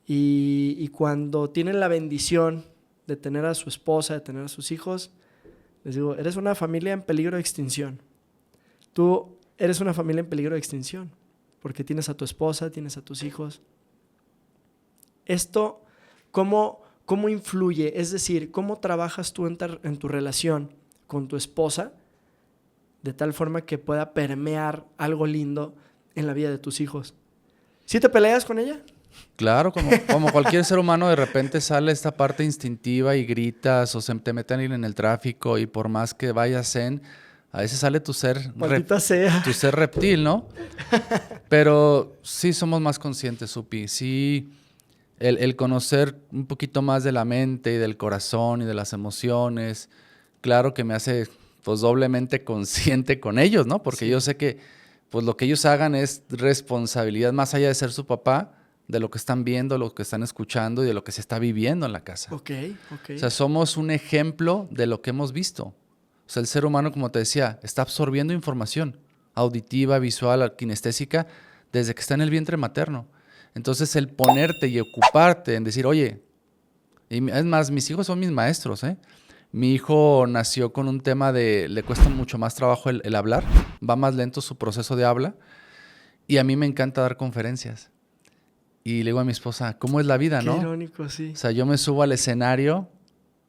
y cuando tienen la bendición de tener a su esposa, de tener a sus hijos, les digo, eres una familia en peligro de extinción. Tú eres una familia en peligro de extinción, porque tienes a tu esposa, tienes a tus hijos. Esto, ¿cómo influye? Es decir, ¿cómo trabajas tú en tu relación con tu esposa de tal forma que pueda permear algo lindo en la vida de tus hijos? ¿Sí te peleas con ella? Claro, como cualquier ser humano, de repente sale esta parte instintiva y gritas o se te meten en el tráfico y por más que vayas a veces sale tu ser, Maldita sea. tu ser reptil, ¿no? Pero sí somos más conscientes, Supi. Sí, el conocer un poquito más de la mente y del corazón y de las emociones, claro que me hace pues doblemente consciente con ellos, ¿no? Porque Sí. yo sé que pues lo que ellos hagan es responsabilidad más allá de ser su papá, de lo que están viendo, lo que están escuchando y de lo que se está viviendo en la casa. Ok. O sea, somos un ejemplo de lo que hemos visto. O sea, el ser humano, como te decía, está absorbiendo información auditiva, visual, kinestésica, desde que está en el vientre materno. Entonces, el ponerte y ocuparte en decir, oye, y es más, mis hijos son mis maestros, ¿eh? Mi hijo nació con un tema le cuesta mucho más trabajo el hablar, va más lento su proceso de habla, y a mí me encanta dar conferencias. Y le digo a mi esposa, ¿cómo es la vida, Qué no? irónico, sí. O sea, yo me subo al escenario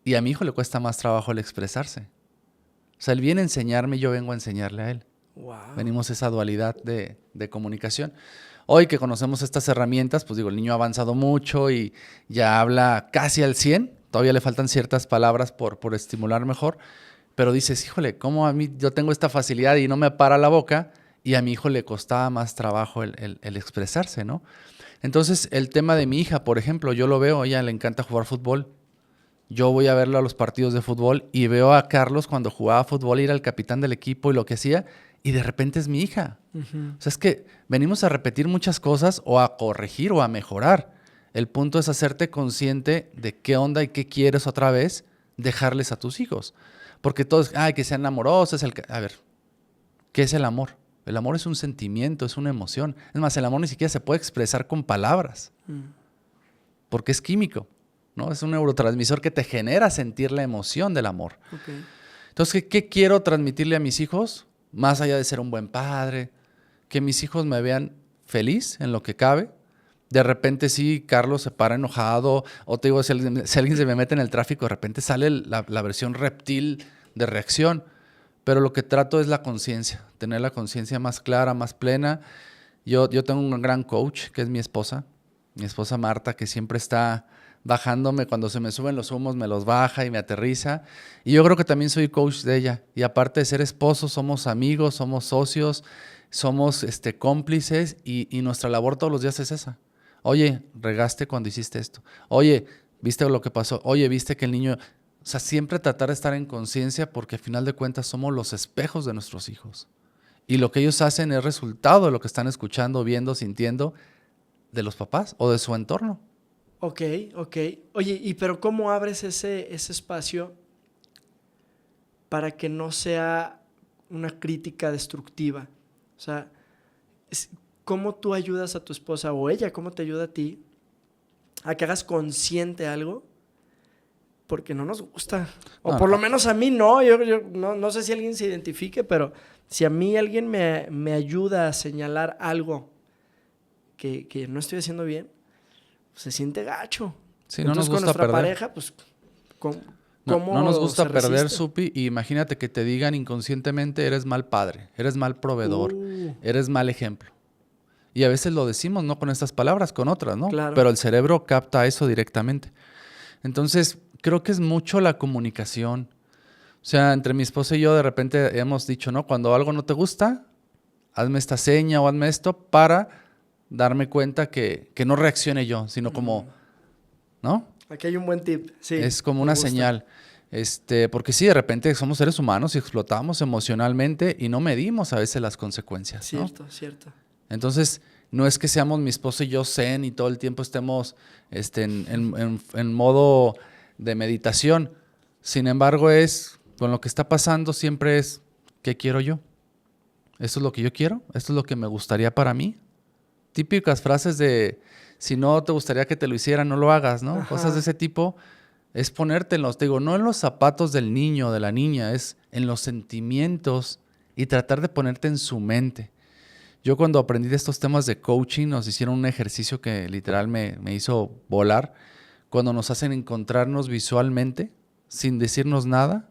y a mi hijo le cuesta más trabajo el expresarse. O sea, él viene a enseñarme y yo vengo a enseñarle a él. Wow. Venimos esa dualidad de comunicación. Hoy que conocemos estas herramientas, pues digo, el niño ha avanzado mucho y ya habla casi al 100. Todavía le faltan ciertas palabras por estimular mejor. Pero dices, híjole, ¿cómo a mí yo tengo esta facilidad y no me para la boca? Y a mi hijo le costaba más trabajo el expresarse, ¿no? Entonces, el tema de mi hija, por ejemplo, yo lo veo, a ella le encanta jugar fútbol. Yo voy a verlo a los partidos de fútbol y veo a Carlos cuando jugaba fútbol, ir al capitán del equipo y lo que hacía, y de repente es mi hija. Uh-huh. O sea, es que venimos a repetir muchas cosas o a corregir o a mejorar. El punto es hacerte consciente de qué onda y qué quieres otra vez dejarles a tus hijos. Porque todos, que sean amorosos. A ver, ¿qué es el amor? El amor es un sentimiento, es una emoción. Es más, el amor ni siquiera se puede expresar con palabras, porque es químico, ¿no? Es un neurotransmisor que te genera sentir la emoción del amor. Okay. Entonces, ¿qué quiero transmitirle a mis hijos? Más allá de ser un buen padre, que mis hijos me vean feliz en lo que cabe. De repente sí, Carlos se para enojado, o te digo, si alguien se me mete en el tráfico, de repente sale la versión reptil de reacción. Pero lo que trato es la conciencia, tener la conciencia más clara, más plena. Yo tengo un gran coach, que es mi esposa Marta, que siempre está bajándome. Cuando se me suben los humos, me los baja y me aterriza. Y yo creo que también soy coach de ella. Y aparte de ser esposos, somos amigos, somos socios, somos cómplices y nuestra labor todos los días es esa. Oye, regaste cuando hiciste esto. Oye, ¿viste lo que pasó? Oye, ¿viste que el niño...? O sea, siempre tratar de estar en conciencia porque al final de cuentas somos los espejos de nuestros hijos. Y lo que ellos hacen es resultado de lo que están escuchando, viendo, sintiendo de los papás o de su entorno. Ok. Oye, pero ¿cómo abres ese espacio para que no sea una crítica destructiva? O sea, ¿cómo tú ayudas a tu esposa o ella, cómo te ayuda a ti a que hagas consciente algo? Porque no nos gusta. O por lo menos a mí no. Yo no sé si alguien se identifique, pero si a mí alguien me ayuda a señalar algo que no estoy haciendo bien, pues se siente gacho. Sí, entonces no nos gusta con nuestra perder. pareja, pues, ¿cómo no nos gusta perder, resiste? Supi, y imagínate que te digan inconscientemente, eres mal padre, eres mal proveedor, eres mal ejemplo. Y a veces lo decimos, no con estas palabras, con otras, ¿no? Claro. Pero el cerebro capta eso directamente. Entonces, creo que es mucho la comunicación. O sea, entre mi esposa y yo de repente hemos dicho, ¿no? Cuando algo no te gusta, hazme esta seña o hazme esto para darme cuenta que no reaccione yo, sino como, ¿no? Aquí hay un buen tip. Sí, es como una señal. Porque sí, de repente somos seres humanos y explotamos emocionalmente y no medimos a veces las consecuencias, ¿no? Cierto. Entonces, no es que seamos mi esposa y yo zen y todo el tiempo estemos en modo de meditación. Sin embargo, con lo que está pasando siempre es ¿qué quiero yo? ¿Esto es lo que yo quiero? ¿Esto es lo que me gustaría para mí? Típicas frases de, si no te gustaría que te lo hicieran, no lo hagas, ¿no? Ajá. Cosas de ese tipo. Es ponértelos, te digo, no en los zapatos del niño o de la niña, es en los sentimientos y tratar de ponerte en su mente. Yo cuando aprendí de estos temas de coaching, nos hicieron un ejercicio que literal me hizo volar, cuando nos hacen encontrarnos visualmente, sin decirnos nada,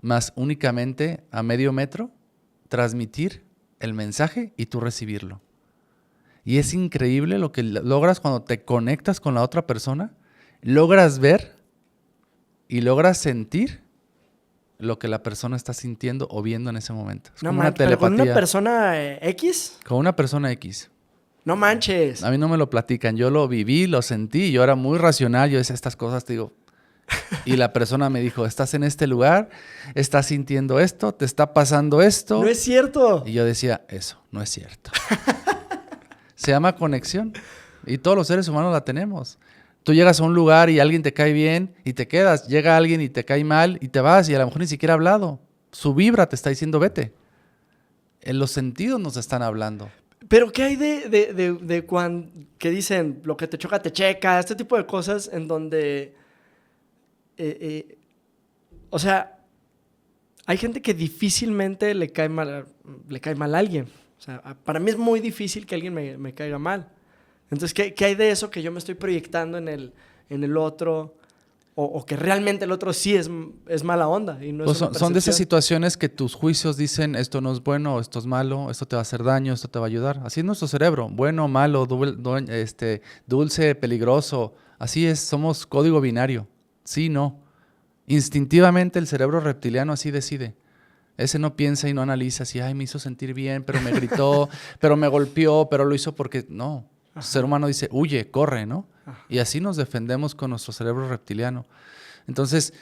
más únicamente a medio metro, transmitir el mensaje y tú recibirlo. Y es increíble lo que logras cuando te conectas con la otra persona, logras ver y logras sentir lo que la persona está sintiendo o viendo en ese momento. Es como una ¿Pero con telepatía. una persona X? Con una persona X. No manches. A mí no me lo platican. Yo lo viví, lo sentí. Yo era muy racional. Yo decía estas cosas, te digo. Y la persona me dijo, estás en este lugar, estás sintiendo esto, te está pasando esto. No es cierto. Y yo decía, eso, no es cierto. Se llama conexión. Y todos los seres humanos la tenemos. Tú llegas a un lugar y alguien te cae bien y te quedas. Llega alguien y te cae mal y te vas y a lo mejor ni siquiera ha hablado. Su vibra te está diciendo vete. En los sentidos nos están hablando. Pero ¿qué hay de cuando que dicen lo que te choca te checa? Este tipo de cosas en donde... o sea, hay gente que difícilmente le cae mal a alguien. O sea, para mí es muy difícil que alguien me caiga mal. Entonces, ¿qué hay de eso que yo me estoy proyectando en el otro? O que realmente el otro sí es mala onda. Y no Pues es una son de esas percepción. situaciones que tus juicios dicen esto no es bueno, esto es malo, esto te va a hacer daño, esto te va a ayudar. Así es nuestro cerebro, bueno, malo, dulce, peligroso. Así es, somos código binario. Sí, no. Instintivamente el cerebro reptiliano así decide. Ese no piensa y no analiza así, ay, me hizo sentir bien, pero me gritó, pero me golpeó, pero lo hizo porque... No. El ser humano dice, huye, corre, ¿no? Ajá. Y así nos defendemos con nuestro cerebro reptiliano. Entonces,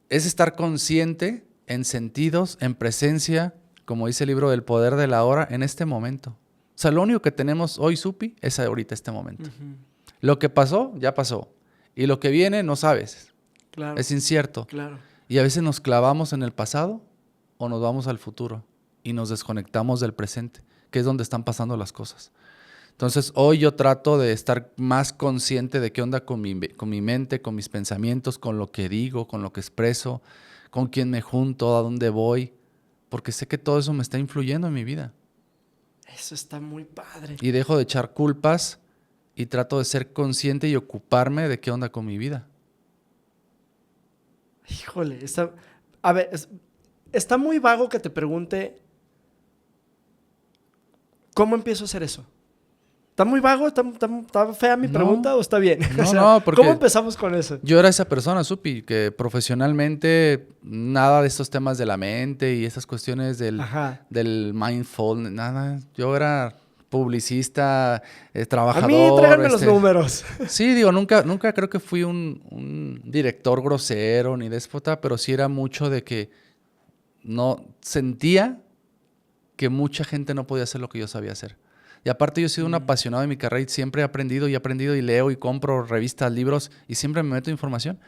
es estar consciente en sentidos, en presencia, como dice el libro del poder de la hora, en este momento. O sea, lo único que tenemos hoy, Supi, es ahorita este momento. Uh-huh. Lo que pasó, ya pasó. Y lo que viene, no sabes. Claro. Es incierto. Claro. Y a veces nos clavamos en el pasado o nos vamos al futuro y nos desconectamos del presente, que es donde están pasando las cosas. Entonces, hoy yo trato de estar más consciente de qué onda con mi mente, con mis pensamientos, con lo que digo, con lo que expreso, con quién me junto, a dónde voy, porque sé que todo eso me está influyendo en mi vida. Eso está muy padre. Y dejo de echar culpas y trato de ser consciente y ocuparme de qué onda con mi vida. Híjole, a ver, está muy vago que te pregunte ¿cómo empiezo a hacer eso? ¿Está muy vago? ¿Está fea mi pregunta o está bien? No, o sea, no, porque ¿cómo empezamos con eso? yo era esa persona, Supi, que profesionalmente nada de estos temas de la mente y esas cuestiones del mindfulness, nada. Yo era publicista, trabajador. A mí tráiganme los números. Sí, digo, nunca creo que fui un director grosero ni déspota, pero sí era mucho de que no sentía que mucha gente no podía hacer lo que yo sabía hacer. Y aparte yo he sido un apasionado de mi carrera y siempre he aprendido y leo y compro revistas, libros y siempre me meto información.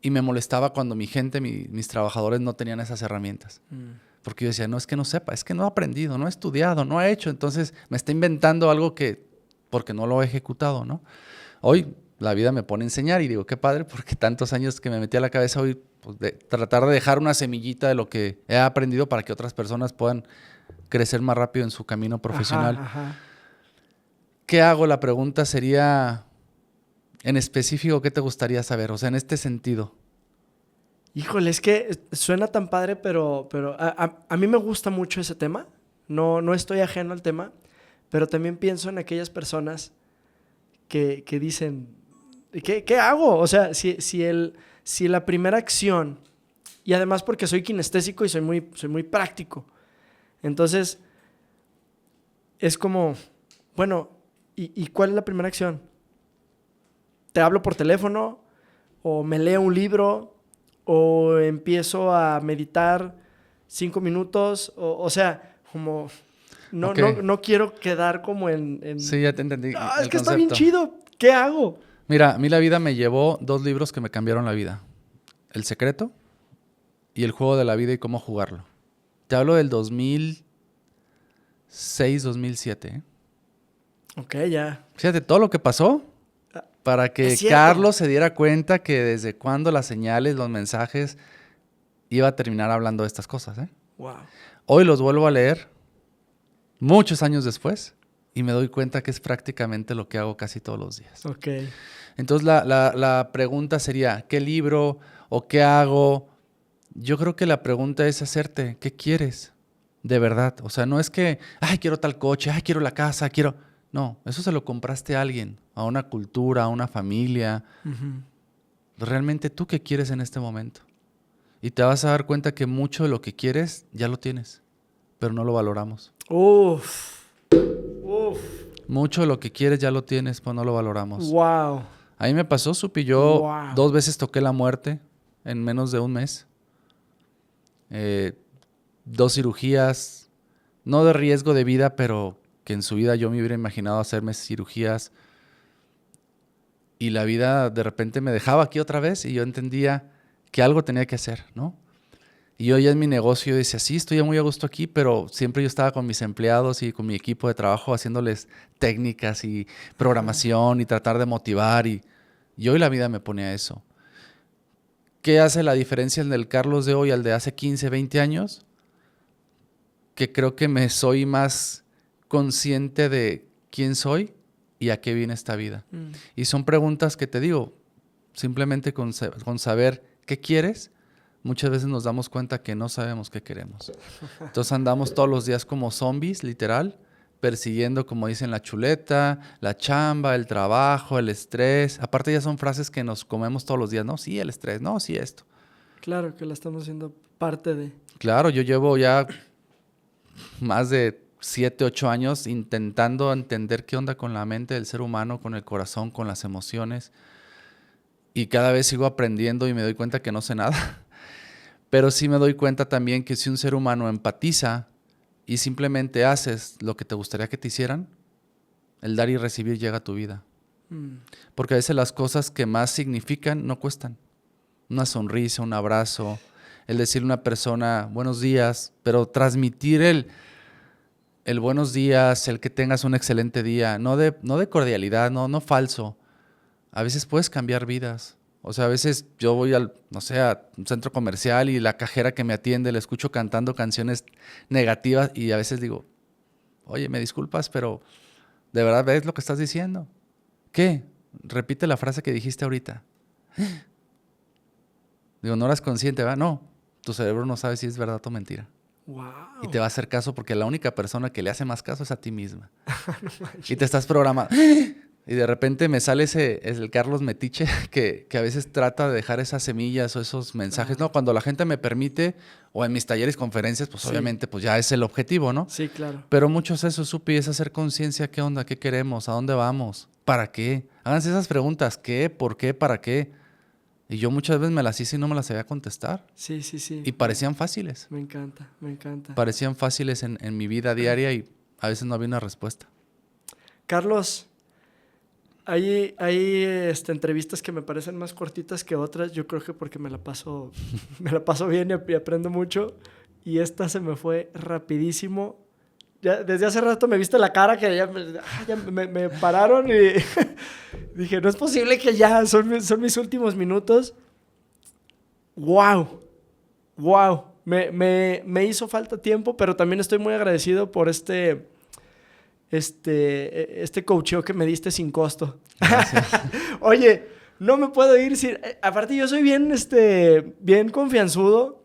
Y me molestaba cuando mi gente, mis trabajadores no tenían esas herramientas. Porque yo decía, no, es que no sepa, es que no he aprendido, no he estudiado, no he hecho. Entonces me está inventando algo porque no lo he ejecutado, ¿no? Hoy la vida me pone a enseñar y digo, qué padre, porque tantos años que me metí a la cabeza hoy, pues, de tratar de dejar una semillita de lo que he aprendido para que otras personas puedan crecer más rápido en su camino profesional. Ajá. ¿Qué hago? La pregunta sería, en específico, ¿qué te gustaría saber? O sea, en este sentido. Híjole, es que suena tan padre, pero a mí me gusta mucho ese tema. No estoy ajeno al tema, pero también pienso en aquellas personas que dicen, ¿qué hago? O sea, si la primera acción, y además porque soy kinestésico y soy muy práctico, entonces es como, bueno, ¿y cuál es la primera acción? ¿Te hablo por teléfono? ¿O me leo un libro? ¿O empiezo a meditar 5 minutos? O sea, como... No quiero quedar como en... Sí, ya te entendí. Es que concepto. está bien chido. ¿Qué hago? Mira, a mí la vida me llevó 2 libros que me cambiaron la vida. El secreto y El juego de la vida y cómo jugarlo. Te hablo del 2006, 2007. ¿Eh? Ok, ya. Fíjate todo lo que pasó para que Carlos se diera cuenta que desde cuándo las señales, los mensajes, iba a terminar hablando de estas cosas. ¿Eh? Wow. Hoy los vuelvo a leer muchos años después y me doy cuenta que es prácticamente lo que hago casi todos los días. Ok. Entonces la pregunta sería, ¿qué libro o qué hago? Yo creo que la pregunta es hacerte, ¿qué quieres? De verdad. O sea, no es que, ay, quiero tal coche, ay, quiero la casa, quiero... No, eso se lo compraste a alguien, a una cultura, a una familia. Uh-huh. Realmente tú qué quieres en este momento. Y te vas a dar cuenta que mucho de lo que quieres ya lo tienes, pero no lo valoramos. Uf. Mucho de lo que quieres ya lo tienes, pero no lo valoramos. Wow. A mí me pasó, Supi, yo 2 veces toqué la muerte en menos de un mes. 2 cirugías, no de riesgo de vida, pero que en su vida yo me hubiera imaginado hacerme cirugías. Y la vida de repente me dejaba aquí otra vez y yo entendía que algo tenía que hacer, ¿no? Y yo ya en mi negocio decía, sí, estoy ya muy a gusto aquí, pero siempre yo estaba con mis empleados y con mi equipo de trabajo haciéndoles técnicas y programación y tratar de motivar. Y hoy la vida me pone a eso. ¿Qué hace la diferencia en el Carlos de hoy al de hace 15, 20 años? Que creo que me soy más consciente de quién soy y a qué viene esta vida. Y son preguntas que te digo, simplemente con saber qué quieres, muchas veces nos damos cuenta que no sabemos qué queremos. Entonces andamos todos los días como zombies, literal, persiguiendo, como dicen, la chuleta, la chamba, el trabajo, el estrés. Aparte ya son frases que nos comemos todos los días. No, sí, el estrés. No, sí, esto. Claro que la estamos haciendo parte de... Claro, yo llevo ya más de 7, 8 años intentando entender qué onda con la mente del ser humano, con el corazón, con las emociones. Y cada vez sigo aprendiendo y me doy cuenta que no sé nada. Pero sí me doy cuenta también que si un ser humano empatiza y simplemente haces lo que te gustaría que te hicieran, el dar y recibir llega a tu vida. Porque a veces las cosas que más significan no cuestan. Una sonrisa, un abrazo, el decirle a una persona buenos días, pero transmitir el buenos días, el que tengas un excelente día, no de cordialidad, no falso. A veces puedes cambiar vidas. O sea, a veces yo voy a un centro comercial y la cajera que me atiende le escucho cantando canciones negativas y a veces digo, oye, me disculpas, pero ¿de verdad ves lo que estás diciendo? ¿Qué? Repite la frase que dijiste ahorita. Digo, no eras consciente, ¿verdad? No, tu cerebro no sabe si es verdad o mentira. Wow. Y te va a hacer caso porque la única persona que le hace más caso es a ti misma. No, y te estás programando. Y de repente me sale es el Carlos Metiche que a veces trata de dejar esas semillas o esos mensajes. No, cuando la gente me permite, o en mis talleres, conferencias, pues sí, obviamente pues ya es el objetivo, ¿no? Sí, claro. Pero muchos eso, Supi, es hacer conciencia, ¿qué onda? ¿Qué queremos? ¿A dónde vamos? ¿Para qué? Háganse esas preguntas, ¿qué? ¿Por qué? ¿Para qué? Y yo muchas veces me las hice y no me las sabía contestar. Sí. Y parecían fáciles. Me encanta. Parecían fáciles en mi vida diaria y a veces no había una respuesta. Carlos, hay entrevistas que me parecen más cortitas que otras. Yo creo que porque me la paso bien y aprendo mucho. Y esta se me fue rapidísimo. Ya, desde hace rato me viste la cara que ya me pararon y dije, no es posible que ya son mis últimos minutos. ¡Wow! Me hizo falta tiempo, pero también estoy muy agradecido por este coacheo que me diste sin costo. Gracias. Oye, no me puedo ir sin... Aparte, yo soy bien confianzudo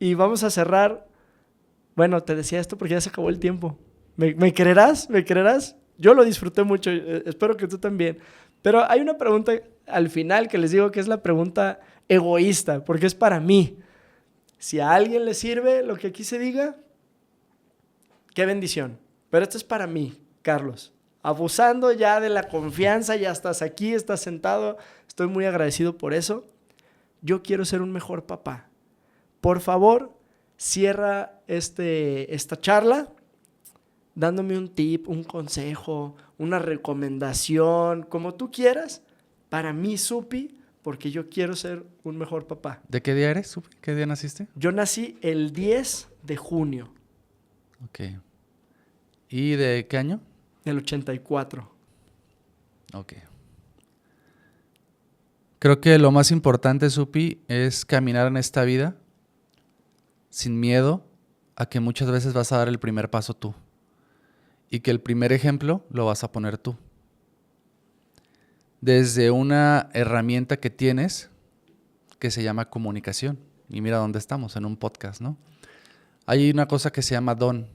y vamos a cerrar. Bueno, te decía esto porque ya se acabó el tiempo. ¿Me creerás? ¿Me creerás? Yo lo disfruté mucho. Espero que tú también. Pero hay una pregunta al final que les digo que es la pregunta egoísta, porque es para mí. Si a alguien le sirve lo que aquí se diga, qué bendición. Pero esto es para mí, Carlos. Abusando ya de la confianza, ya estás aquí, estás sentado. Estoy muy agradecido por eso. Yo quiero ser un mejor papá. Por favor, cierra esta charla dándome un tip, un consejo, una recomendación, como tú quieras, para mí, Supi, porque yo quiero ser un mejor papá. ¿De qué día eres, Supi? ¿Qué día naciste? Yo nací el 10 de junio Ok. ¿Y de qué año? del 84. Ok. Creo que lo más importante, Supi, es caminar en esta vida sin miedo a que muchas veces vas a dar el primer paso tú y que el primer ejemplo lo vas a poner tú. Desde una herramienta que tienes que se llama comunicación. Y mira dónde estamos, en un podcast, ¿no? Hay una cosa que se llama don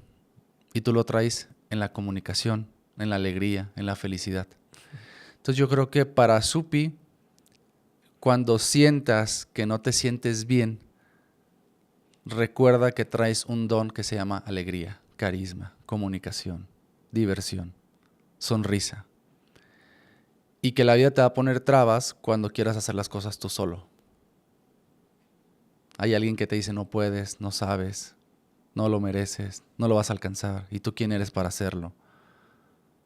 y tú lo traes en la comunicación, en la alegría, en la felicidad. Entonces yo creo que para Supi, cuando sientas que no te sientes bien, recuerda que traes un don que se llama alegría, carisma, comunicación, diversión, sonrisa. Y que la vida te va a poner trabas cuando quieras hacer las cosas tú solo. Hay alguien que te dice no puedes, no sabes, no lo mereces, no lo vas a alcanzar. ¿Y tú quién eres para hacerlo?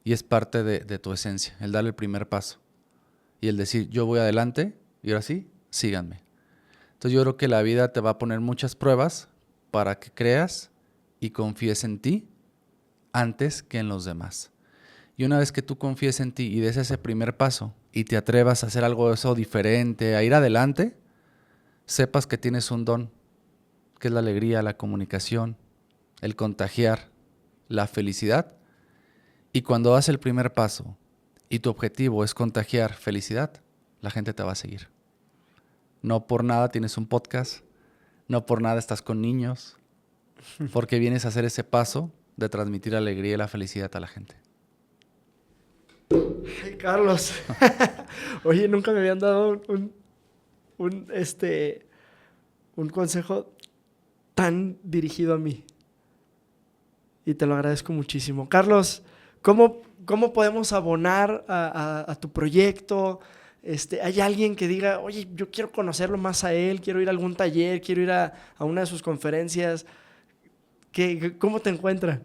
Y es parte de tu esencia, el dar el primer paso. Y el decir yo voy adelante y ahora sí, síganme. Entonces yo creo que la vida te va a poner muchas pruebas para que creas y confíes en ti antes que en los demás. Y una vez que tú confíes en ti y des ese primer paso y te atrevas a hacer algo de eso diferente, a ir adelante, sepas que tienes un don, que es la alegría, la comunicación, el contagiar, la felicidad. Y cuando das el primer paso y tu objetivo es contagiar felicidad, la gente te va a seguir. No por nada tienes un podcast, no por nada estás con niños, porque vienes a hacer ese paso de transmitir la alegría y la felicidad a la gente. Ay, Carlos, oye, nunca me habían dado un consejo tan dirigido a mí. Y te lo agradezco muchísimo. Carlos, ¿cómo podemos abonar a tu proyecto? ¿Hay alguien que diga, oye, yo quiero conocerlo más a él, quiero ir a algún taller, quiero ir a una de sus conferencias? ¿Cómo te encuentran?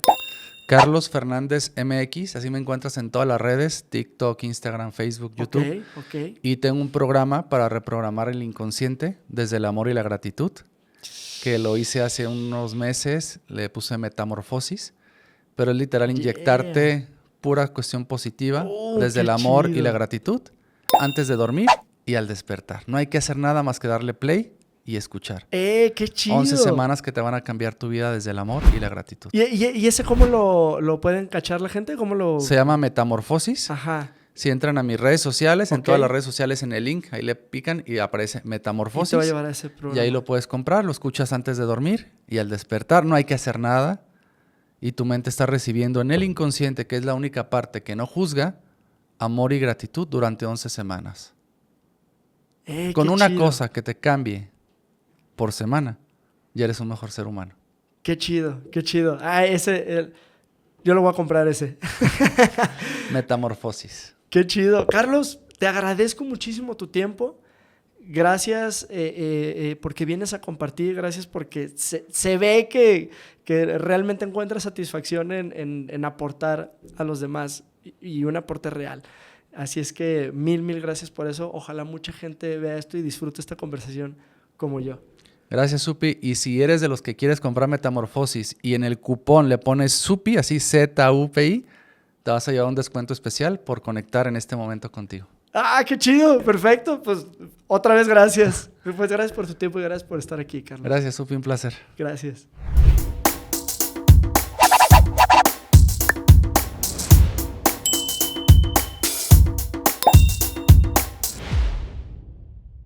Carlos Fernández MX, así me encuentras en todas las redes, TikTok, Instagram, Facebook, YouTube. Ok. Y tengo un programa para reprogramar el inconsciente desde el amor y la gratitud, que lo hice hace unos meses, le puse metamorfosis, pero es literal inyectarte pura cuestión positiva desde el amor y la gratitud antes de dormir y al despertar. No hay que hacer nada más que darle play y escuchar. ¡Qué chido! 11 semanas que te van a cambiar tu vida desde el amor y la gratitud. ¿Y ese cómo lo pueden cachar la gente? Se llama Metamorfosis. Ajá. Si entran a mis redes sociales, en todas las redes sociales en el link, ahí le pican y aparece Metamorfosis. Y te va a llevar a ese programa. Y ahí lo puedes comprar, lo escuchas antes de dormir y al despertar no hay que hacer nada. Y tu mente está recibiendo en el inconsciente, que es la única parte que no juzga, amor y gratitud durante 11 semanas. Con una cosa que te cambie por semana, ya eres un mejor ser humano. Qué chido, qué chido. Yo lo voy a comprar ese. Metamorfosis. Qué chido. Carlos, te agradezco muchísimo tu tiempo. Gracias porque vienes a compartir. Gracias porque se ve que realmente encuentras satisfacción en aportar a los demás y un aporte real. Así es que mil gracias por eso. Ojalá mucha gente vea esto y disfrute esta conversación como yo. Gracias, Supi. Y si eres de los que quieres comprar Metamorfosis y en el cupón le pones Supi, así ZUPI, te vas a llevar un descuento especial por conectar en este momento contigo. ¡Ah, qué chido! Perfecto. Pues otra vez gracias. Pues gracias por tu tiempo y gracias por estar aquí, Carlos. Gracias, Supi. Un placer. Gracias.